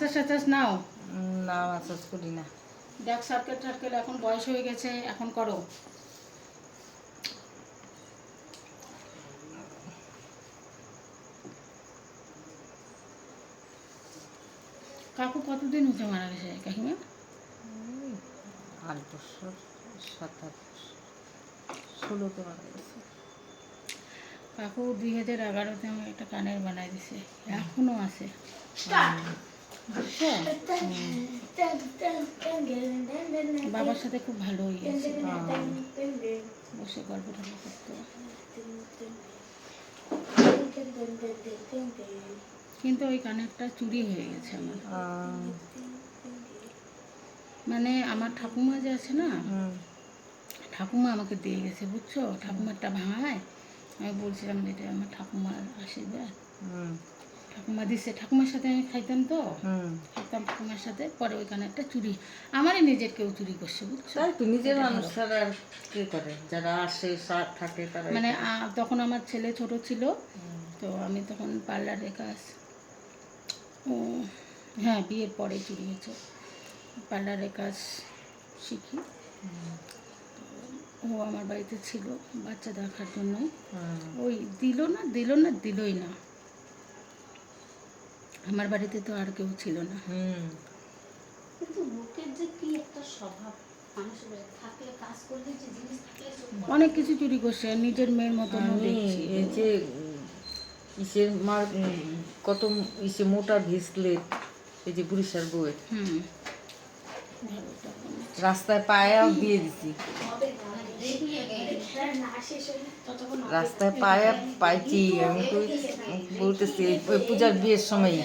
Massage টাসাজ নাও? না massage করি না। ব্যাক সার্কেল টার্কেল এখন বয়স হয়ে গেছে, এখন করো। কাকু কতদিন হচ্ছে মারা গেছে কাকিমা? 8 বছর 7-8 বছর 16-তে মারা গেছে। কাকু 2011-তে আমার একটা কানের বানাই দিছে, এখনো আছে। বুঝছো? বাবার সাথে খুব ভালো হয়ে গেছে, বসে গল্প টল্প করতো। কিন্তু ওই কানেরটা চুরি হয়ে গেছে আমার। মানে আমার ঠাকুমা যে আছে না, ঠাকুমা আমাকে দিয়ে গেছে, বুঝছো? ঠাকুমারটা ভাঙায়, আমি বলছিলাম যে এটা আমার ঠাকুমার আশীর্বাদ। ঠাকুমা দিচ্ছে, ঠাকুমার সাথে আমি খাইতাম তো, খাইতাম ঠাকুমার সাথে। পরে ওই কানেরটা চুরি, আমারই নিজের কেউ চুরি করছে, বুঝছো? তাই তো, নিজের মানুষ ছাড়া আর কে করে? যারা আসে থাকে তারা। মানে তখন আমার ছেলে ছোট ছিল, তো আমি তখন পার্লারে কাজ, হ্যাঁ বিয়ের পরে চুরি হয়েছে, পার্লারে কাজ শিখি। ও আমার বাড়িতে ছিল বাচ্চা দেখার জন্য, ওই দিলই না। আমার বাড়িতে তো আর কেউ ছিল না। কিন্তু লোকের যে কি একটা স্বভাব, মানুষের থাকলে কাজ করলে যে জিনিস থাকলে অনেক কিছু চুরি করছে, নিজের মেয়ের মতন দেখছি। এই যে ইসের মার কত ইসে মোটা ভেসলেট, এই যে পুলিশের বউয়ের রাস্তায় পায়াও দিয়ে দিছি, রাস্তায় পায়া পাইছি আমি। বলতেছি ওই পূজার বিয়ের সময়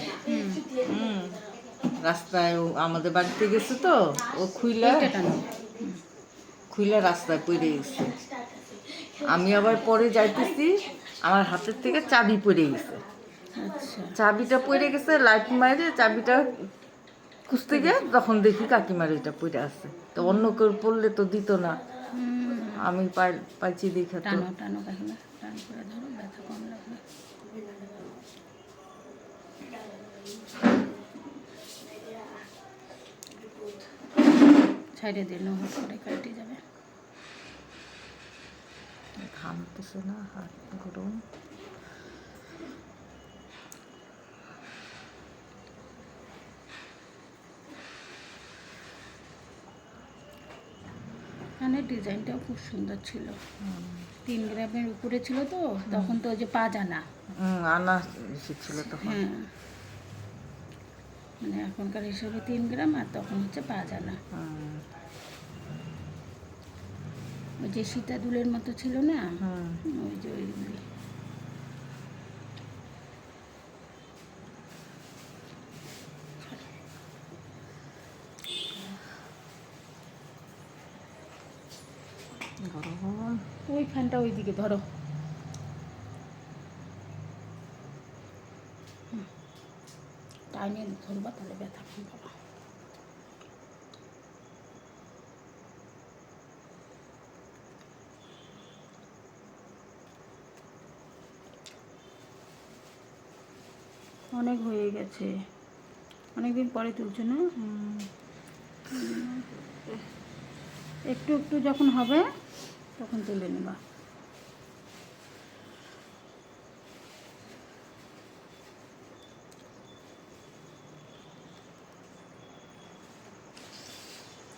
রাস্তায় আমাদের বাড়িতে গেছে তো, ও খুইলা রাস্তায় পড়ে গেছে। আমি আবার পরে যাইতেছি, আমার হাতের থেকে চাবি পড়ে গেছে। চাবিটা পড়ে গেছে, লাইট মারে চাবিটা খুঁজতে গিয়ে তখন দেখি কাকিমার এটা পড়ে আছে। তো অন্য কেউ পড়লে তো দিত না, আমি পাইছি দেখা। তো ছাইড়ে দিন, হট করে কেটে যাবে। ঘামতেছে না, হাত গরম। কানের ডিজাইনটাও খুব সুন্দর ছিল, 3 গ্রামের উপরে ছিল তো, তখন তো ওই যে পাজানা আনা ছিল তখন। হ্যাঁ, মানে এখনকার হিসাবে 3 গ্রাম, আর তখন হচ্ছে পাজানা। ওই যে সীতাদুলের মতো ছিল না, ওই যে ওইগুলি। ওই ফ্যানটা ওইদিকে ধরো, টাইমে ধরবা তাহলে ব্যথা কম পাবা। অনেক হয়ে গেছে, অনেকদিন পরে তুলছো না? একটু একটু যখন হবে তখন তুলে নেবা।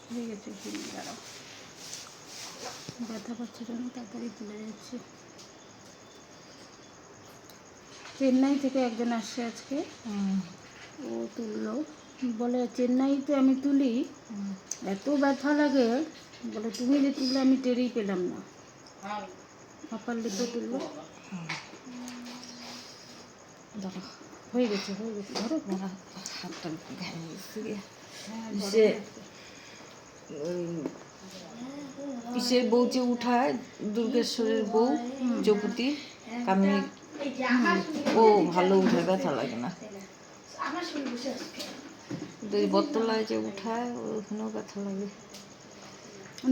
হয়ে গেছে, দাঁড়াও, ব্যথা পাচ্ছে জন্য তাড়াতাড়ি তুলে যাচ্ছে। চেন্নাই থেকে একজন আসছে আজকে, ও তুললো, বলে চেন্নাইতে আমি তুলি, এত ব্যথা লাগে, বলে তুমি যে তুললে আমি টেরই পেলাম না। আপার লিপে তুললো, হয়ে গেছে ধরো, হাতটা ইসের বউ যে উঠায়, দুর্গেশ্বরের বউ চৌপতি কামিনী, ও ভালো উঠায়, ব্যথা লাগে না। বটতলায় যে উঠায়, ওখানেও ব্যথা লাগে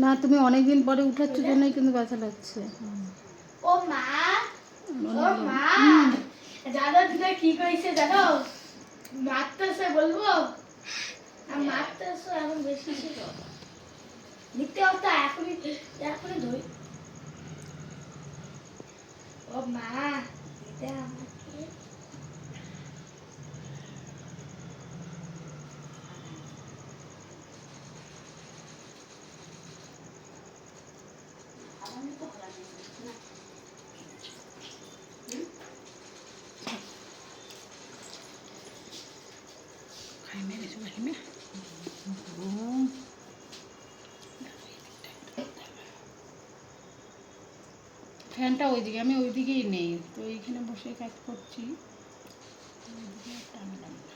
না। তুমি অনেকদিন পরে উঠাচ্ছ জন্যই কিন্তু ব্যথা লাগছে। ও মা, ও মা, জানো দিদা কি কইছে জানো? মারতেছে বলবো আর মারতেছে এখন বেশি ছিল নিতে হতো এখনই এখনই ধরি ও মা এটা আমাকে খাই মেরেছে বাহিমে ফ্যানটা ওইদিকে আমি ওইদিকেই নেই তো এইখানে বসে কাজ করছি ওইদিকে টানলাম না।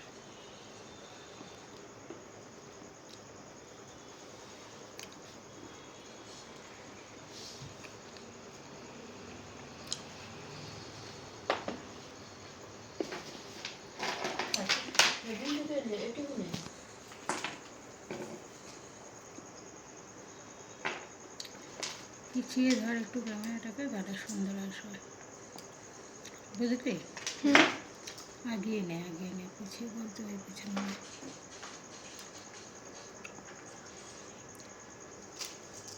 পিছিয়ে ধর একটু ক্যামেরাটাকে তাহলে সুন্দর আসবে বুঝলি আগিয়ে নে পিছিয়ে বলতে হয় পিছনে নে।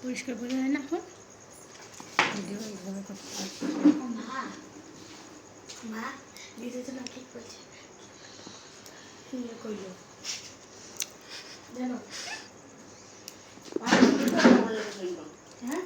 পরিষ্কার করে হয় না এখন ভিডিও এইভাবে করতে হয়। মা মা দিদি তো না ঠিক করছে সুন্দর করলো জানো হ্যাঁ